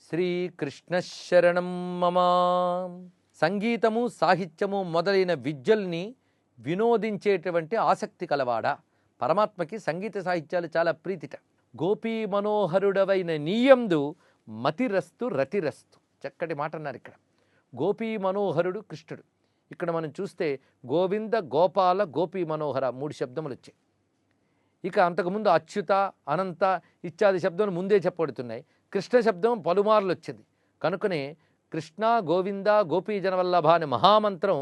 శ్రీకృష్ణశరణం మమ. సంగీతము సాహిత్యము మొదలైన విద్యల్ని వినోదించేటువంటి ఆసక్తి కలవాడా? పరమాత్మకి సంగీత సాహిత్యాలు చాలా ప్రీతిట. గోపీ మనోహరుడవైన నీయందు మతిరస్తు రతిరస్తు. చక్కటి మాట అన్నారు ఇక్కడ. గోపీ మనోహరుడు కృష్ణుడు. ఇక్కడ మనం చూస్తే గోవింద, గోపాల, గోపీ మనోహర 3 శబ్దములు వచ్చాయి. ఇక అంతకుముందు అచ్యుత, అనంత ఇత్యాది శబ్దములు ముందే చెప్పబడుతున్నాయి. కృష్ణ శబ్దం పలుమార్లు వచ్చింది. కనుకనే కృష్ణ, గోవింద, గోపీజనవల్లభ అనే మహామంత్రం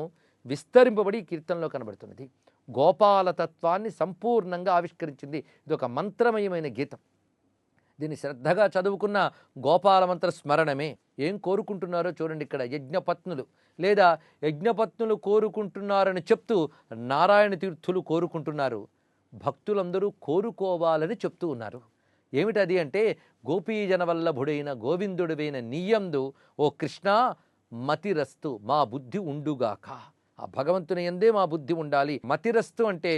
విస్తరింపబడి కీర్తనలో కనబడుతున్నది. గోపాల తత్వాన్ని సంపూర్ణంగా ఆవిష్కరించింది. ఇది ఒక మంత్రమయమైన గీతం. దీన్ని శ్రద్ధగా చదువుకున్న గోపాల మంత్ర స్మరణమే. ఏం కోరుకుంటున్నారో చూడండి. ఇక్కడ యజ్ఞపత్నులు లేదా యజ్ఞపత్నులు కోరుకుంటున్నారని చెప్తూ నారాయణ తీర్థులు కోరుకుంటున్నారు. భక్తులందరూ కోరుకోవాలని చెప్తూ ఉన్నారు. ఏమిటది అంటే, గోపీజనవల్లభుడైన గోవిందుడివైన నీయందు ఓ కృష్ణ మతిరస్తు, మా బుద్ధి ఉండుగాక. ఆ భగవంతుని యందే మా బుద్ధి ఉండాలి. మతిరస్తు అంటే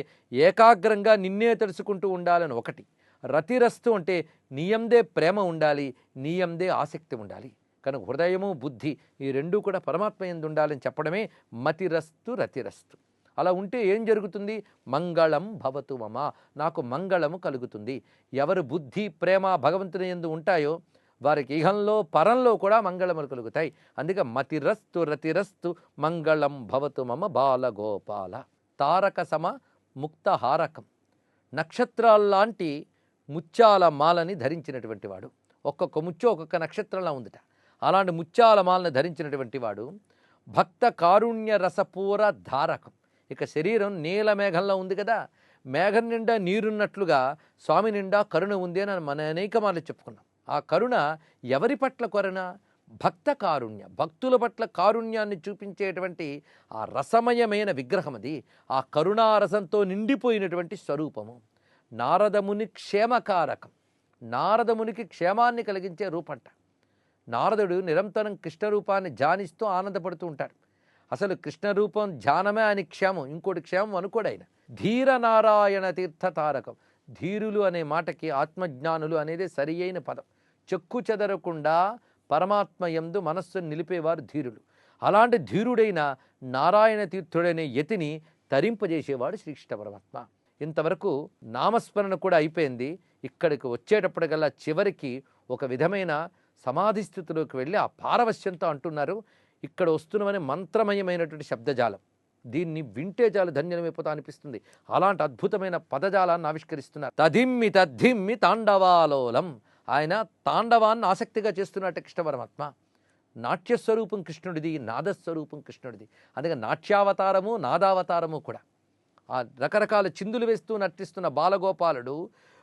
ఏకాగ్రంగా నిన్నే తెలుసుకుంటూ ఉండాలని ఒకటి. రతిరస్తు అంటే నీయందే ప్రేమ ఉండాలి, నీయందే ఆసక్తి ఉండాలి. కనుక హృదయము బుద్ధి ఈ రెండూ కూడా పరమాత్మ యందు ఉండాలని చెప్పడమే మతిరస్తు రతిరస్తు. అలా ఉంటే ఏం జరుగుతుంది? మంగళం భవతు మమ, నాకు మంగళము కలుగుతుంది. ఎవరు బుద్ధి ప్రేమ భగవంతుని యందు ఉంటాయో వారికి ఇహంలో పరంలో కూడా మంగళములు కలుగుతాయి. అందుకే మతిరస్తు రతిరస్తు మంగళం భవతు మమ బాలగోపాల. తారక సమ ముక్తహారకం, నక్షత్రాల్లాంటి ముత్యాల మాలని ధరించినటువంటి వాడు. ఒక్కొక్క ముత్యం ఒక్కొక్క నక్షత్రంలా ఉందిట. అలాంటి ముత్యాల మాలను ధరించినటువంటి వాడు భక్త కారుణ్య రసపూర ధారకం. ఇక శరీరం నీల మేఘంలో ఉంది కదా, మేఘం నిండా నీరున్నట్లుగా స్వామి నిండా కరుణ ఉంది అని మన అనేక మార్లు చెప్పుకున్నాం. ఆ కరుణ ఎవరి పట్ల కరుణ? భక్త కారుణ్య, భక్తుల పట్ల కారుణ్యాన్ని చూపించేటువంటి ఆ రసమయమైన విగ్రహం అది. ఆ కరుణారసంతో నిండిపోయినటువంటి స్వరూపము. నారదముని క్షేమకారకం, నారదమునికి క్షేమాన్ని కలిగించే రూపంట. నారదుడు నిరంతరం కృష్ణ రూపాన్ని ధ్యానిస్తూ ఆనందపడుతూ ఉంటాడు. అసలు కృష్ణ రూపం ధ్యానమే ఆయన క్షేమం, ఇంకోటి క్షేమం అనుకోడు ఆయన. ధీర నారాయణ తీర్థ తారకం. ధీరులు అనే మాటకి ఆత్మజ్ఞానులు అనేది సరి అయిన పదం. చెక్కు చెదరకుండా పరమాత్మ యందు మనస్సును నిలిపేవారు ధీరులు. అలాంటి ధీరుడైన నారాయణ తీర్థుడైన యతిని తరింపజేసేవాడు శ్రీకృష్ణ పరమాత్మ. ఇంతవరకు నామస్మరణ కూడా అయిపోయింది. ఇక్కడికి వచ్చేటప్పటికల్లా చివరికి ఒక విధమైన సమాధి స్థితిలోకి వెళ్ళి ఆ పారవశ్యంతో అంటున్నారు. ఇక్కడ వస్తున్నవని మంత్రమయమైనటువంటి శబ్దజాలం. దీన్ని వింటే చాలు ధన్యమైపోతా అనిపిస్తుంది. అలాంటి అద్భుతమైన పదజాలాన్ని ఆవిష్కరిస్తున్నారు. తధిమ్మి తద్ధిమ్మి తాండవాలోలం. ఆయన తాండవాన్ని ఆసక్తిగా చేస్తున్నట్టు కృష్ణ పరమాత్మ. నాట్యస్వరూపం కృష్ణుడిది, నాదస్వరూపం కృష్ణుడిది. అందుకే నాట్యావతారము నాదావతారము కూడా. ఆ రకరకాల చిందులు వేస్తూ నర్తిస్తున్న బాలగోపాలుడు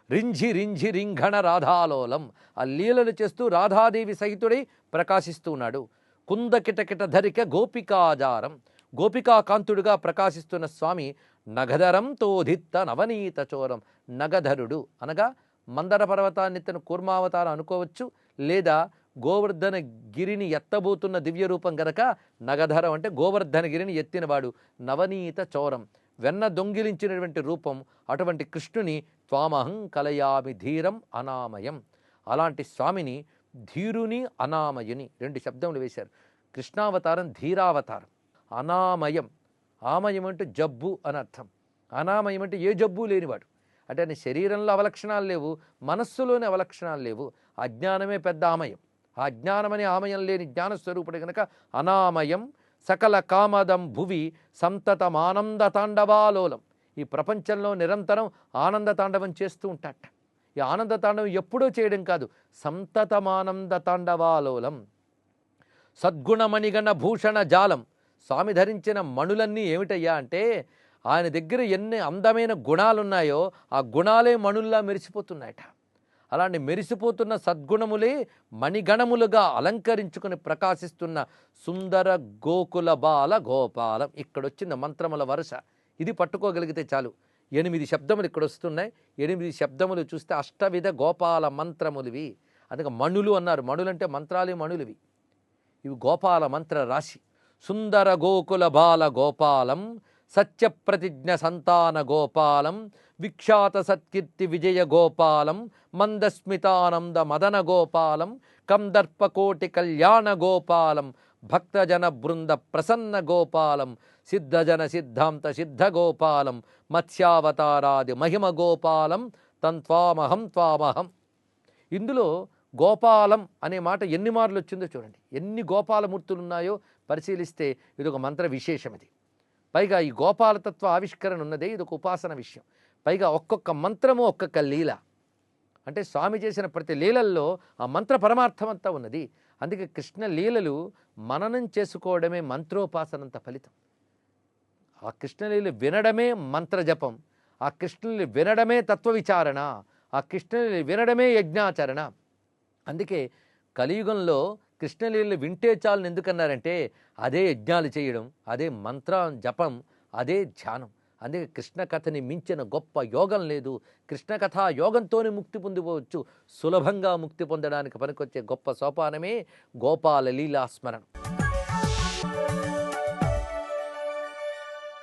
రింఝి రింఝి రింఘణ రాధాలోలం. ఆ లీలలు చేస్తూ రాధాదేవి సహితుడై ప్రకాశిస్తూ ఉన్నాడు. కుందకిటకిట ధరిక గోపికాజారం, గోపికాకాంతుడుగా ప్రకాశిస్తున్న స్వామి నగధరం తోధిత్త నవనీత చోరం. నగధరుడు అనగా మందర పర్వతాన్ని తన కూర్మావతారం అనుకోవచ్చు, లేదా గోవర్ధన గిరిని ఎత్తబోతున్న దివ్య రూపం గనక నగధరం అంటే గోవర్ధన గిరిని ఎత్తినవాడు. నవనీత చోరం, వెన్న దొంగిలించినటువంటి రూపం. అటువంటి కృష్ణుని త్వామహం కలయామి ధీరం అనామయం. అలాంటి స్వామిని ధీరుని అనామయుని 2 శబ్దములు వేశారు. కృష్ణావతారం ధీరావతారం. అనామయం, ఆమయం అంటే జబ్బు అని అర్థం. అనామయం అంటే ఏ జబ్బు లేనివాడు. అంటే ఆయన శరీరంలో అవలక్షణాలు లేవు, మనస్సులోని అవలక్షణాలు లేవు. అజ్ఞానమే పెద్ద ఆమయం. ఆ అజ్ఞానమనే ఆమయం లేని జ్ఞానస్వరూపుడు కనుక అనామయం. సకల కామదం భువి సంతతమానంద తాండవాలోలం. ఈ ప్రపంచంలో నిరంతరం ఆనంద తాండవం చేస్తూ ఉంటాట. ఈ ఆనంద తాండవం ఎప్పుడూ చేయడం కాదు, సంతతమానంద తాండవాలోలం. సద్గుణమణిగణ భూషణ జాలం. స్వామి ధరించిన మణులన్నీ ఏమిటయ్యా అంటే, ఆయన దగ్గర ఎన్ని అందమైన గుణాలున్నాయో ఆ గుణాలే మణుల్లా మెరిసిపోతున్నాయట. అలాంటి మెరిసిపోతున్న సద్గుణములే మణిగణములుగా అలంకరించుకుని ప్రకాశిస్తున్న సుందర గోకుల బాల గోపాలం. ఇక్కడొచ్చిన మంత్రముల వరుస. ఇది పట్టుకోగలిగితే చాలు. 8 శబ్దములు ఇక్కడ వస్తున్నాయి. 8 శబ్దములు చూస్తే అష్టవిధ గోపాల మంత్రములివి. అందుకే మణులు అన్నారు. మణులంటే మంత్రాలే మణులివి. ఇవి గోపాల మంత్ర రాశి. సుందర గోకుల బాల గోపాలం సత్యప్రతిజ్ఞ సంతాన గోపాలం విఖ్యాత సత్కీర్తి విజయ గోపాలం మందస్మితానంద మదన గోపాలం కందర్పకోటి కళ్యాణ గోపాలం భక్తజన బృంద ప్రసన్న గోపాలం సిద్ధజన సిద్ధాంత సిద్ధ గోపాలం మత్స్యావతారాది మహిమ గోపాలం తంత్వామహం త్వామహం. ఇందులో గోపాలం అనే మాట ఎన్ని మార్లు వచ్చిందో చూడండి. ఎన్ని గోపాలమూర్తులు ఉన్నాయో పరిశీలిస్తే ఇదొక మంత్ర విశేషం. ఇది పైగా ఈ గోపాలతత్వ ఆవిష్కరణ ఉన్నదే ఇదొక ఉపాసన విషయం. పైగా ఒక్కొక్క మంత్రము ఒక్కొక్క లీల, అంటే స్వామి చేసిన ప్రతి లీలల్లో ఆ మంత్ర పరమార్థమంతా ఉన్నది. అందుకే కృష్ణ లీలలు మననం చేసుకోవడమే మంత్రోపాసనంత ఫలితం. ఆ కృష్ణలీల వినడమే మంత్రజపం, ఆ కృష్ణలీల వినడమే తత్వ విచారణ, ఆ కృష్ణలీల వినడమే యజ్ఞాచరణ. అందుకే కలియుగంలో కృష్ణలీల వింటే చాలని ఎందుకన్నారంటే అదే యజ్ఞాలు చేయడం, అదే మంత్ర జపం, అదే ధ్యానం. అందుకే కృష్ణ కథని మించిన గొప్ప యోగం లేదు. కృష్ణ కథా యోగంతోనే ముక్తి పొందిపోవచ్చు. సులభంగా ముక్తి పొందడానికి పనికొచ్చే గొప్ప సోపానమే గోపాల లీలా స్మరణ.